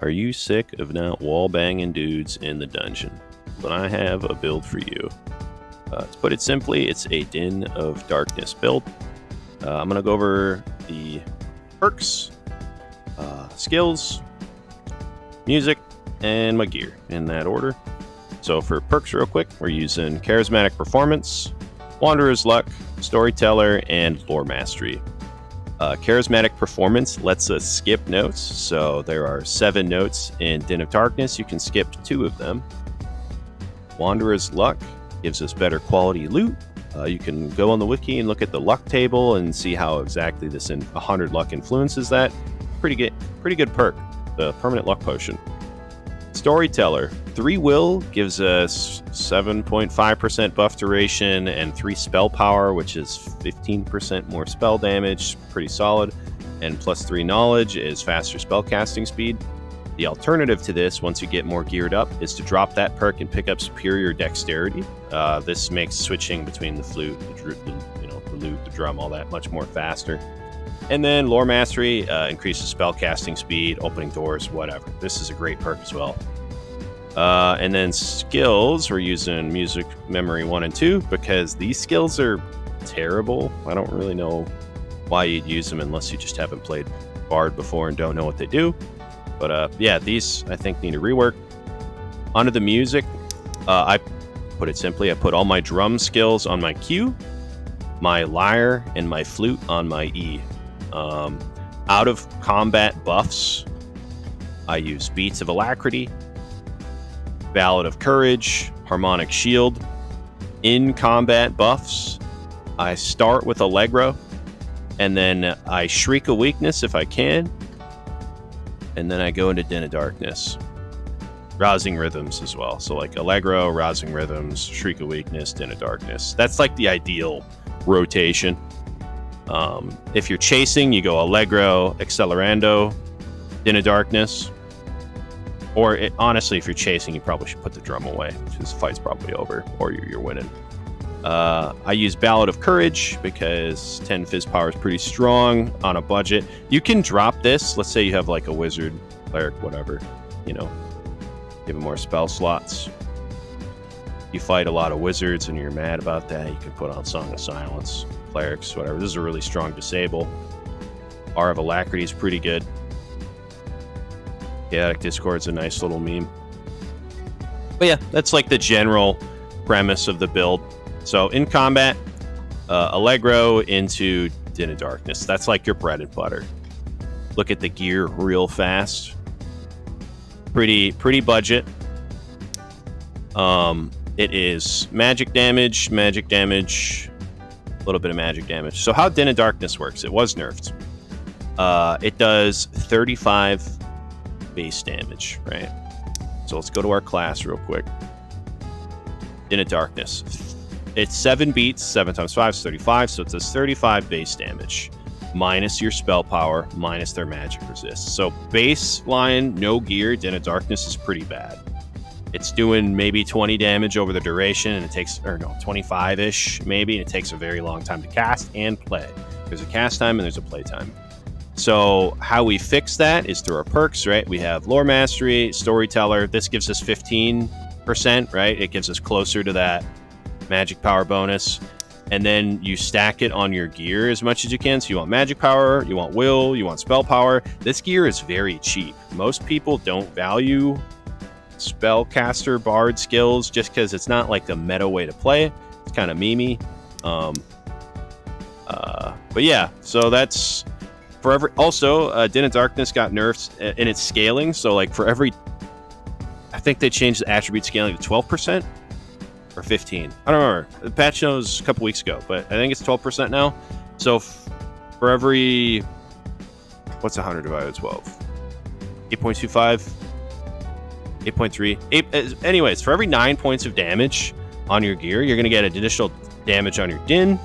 Are you sick of not wall banging dudes in the dungeon? Then I have a build for you. To put it simply, it's a Din of Darkness build. I'm going to go over the perks, skills, music, and my gear in that order. So for perks real quick, we're using Charismatic Performance, Wanderer's Luck, Storyteller, and Lore Mastery. Charismatic Performance lets us skip notes, so there are 7 notes in Din of Darkness. You can skip 2 of them. Wanderer's Luck gives us better quality loot. You can go on the wiki and look at the luck table and see how exactly this 100 luck influences that. Pretty good perk, the permanent luck potion. Storyteller, 3 will gives us 7.5% buff duration and 3 spell power, which is 15% more spell damage, pretty solid. And plus 3 knowledge is faster spell casting speed. The alternative to this, once you get more geared up, is to drop that perk and pick up superior dexterity. This makes switching between the flute, the lute, the drum, all that much more faster. And then Lore Mastery increases spell casting speed, opening doors, whatever. This is a great perk as well. And then skills, we're using Music Memory 1 and 2 because these skills are terrible. I don't really know why you'd use them unless you just haven't played Bard before and don't know what they do. But yeah, these I think need a rework. Onto the music, I put it simply, I put all my drum skills on my Q, my lyre, and my flute on my E. Out of combat buffs, I use Beats of Alacrity, Ballad of Courage, Harmonic Shield. In combat buffs, I start with Allegro, and then I Shriek a Weakness if I can, and then I go into Din of Darkness. Rousing Rhythms as well. So like Allegro, Rousing Rhythms, Shriek of Weakness, Din of Darkness. That's like the ideal rotation. If you're chasing, you go Allegro, Accelerando, Din of Darkness. Or honestly, if you're chasing, you probably should put the drum away because the fight's probably over or you're winning. I use Ballad of Courage because 10 Fizz power is pretty strong on a budget. You can drop this. Let's say you have like a wizard, cleric, whatever, give them more spell slots. You fight a lot of wizards and you're mad about that, you can put on Song of Silence, clerics, whatever. This is a really strong disable. R of Alacrity is pretty good. Chaotic Discord's a nice little meme. But yeah, that's like the general premise of the build. So in combat, Allegro into Din of Darkness. That's like your bread and butter. Look at the gear real fast. Pretty budget. It is magic damage, a little bit of magic damage. So how Din of Darkness works, it was nerfed. It does 35 base damage, right? So let's go to our class real quick. Din of Darkness. It's 7 beats, 7 times 5 is 35, so it does 35 base damage. Minus your spell power, minus their magic resist. So baseline, no gear, Din of Darkness is pretty bad. It's doing maybe 20 damage over the duration, and it takes, 25-ish maybe, and it takes a very long time to cast and play. There's a cast time and there's a play time. So how we fix that is through our perks, right? We have Lore Mastery, Storyteller. This gives us 15%, right? It gives us closer to that magic power bonus. And then you stack it on your gear as much as you can. So you want magic power, you want will, you want spell power. This gear is very cheap. Most people don't value spellcaster bard skills just because it's not like the meta way to play. It's kind of memey. But yeah, so that's for every. Also, Din of Darkness got nerfed in its scaling. So like for every, I think they changed the attribute scaling to 12%. Or 15. I don't remember. The patch notes a couple weeks ago, but I think it's 12% now. So for every... What's 100 divided by 12? 8.25? 8.3? Anyways, for every 9 points of damage on your gear, you're going to get additional damage on your Din.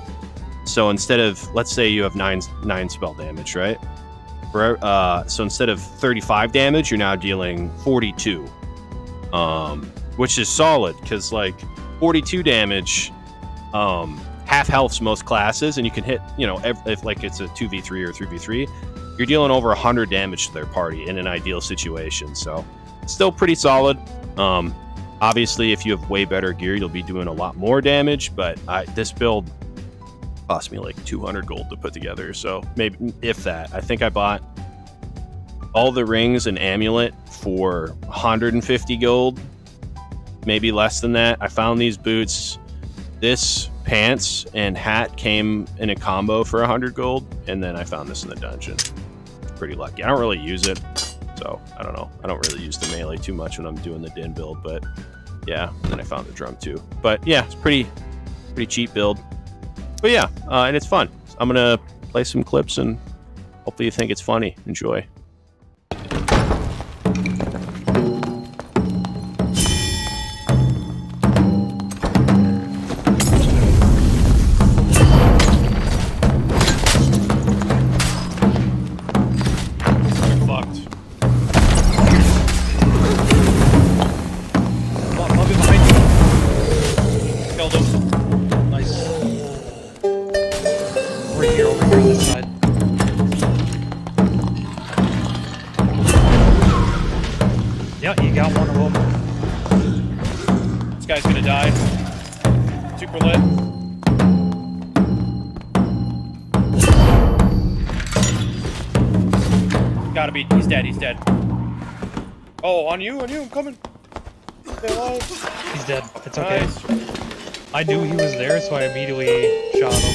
So instead of... Let's say you have 9 spell damage, right? So instead of 35 damage, you're now dealing 42. Which is solid, because, like... 42 damage, half health's most classes, and you can hit, if like it's a 2v3 or 3v3, you're you're dealing over 100 damage to their party in an ideal situation. So still pretty solid. Obviously, if you have way better gear, you'll be doing a lot more damage. But this build cost me like 200 gold to put together. So maybe, if that, I think I bought all the rings and amulet for 150 gold, maybe less than that. I found these boots. This pants and hat came in a combo for 100 gold, and then I found this in the dungeon. Pretty lucky. I don't really use it, so I don't know. I don't really use the melee too much when I'm doing the din build, but yeah. And then I found the drum too. But yeah, it's pretty cheap build. But yeah, and it's fun. I'm gonna play some clips, and hopefully you think it's funny. Enjoy. Yeah, you got one of them. This guy's gonna die. Super lit. Gotta be. He's dead. He's dead. Oh, on you, I'm coming. Stay alive. He's dead. It's okay. Nice. I knew he was there, so I immediately shot him.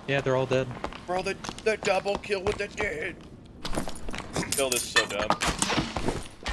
Yeah, they're all dead. Bro, the double kill with the dead. Build is so dumb.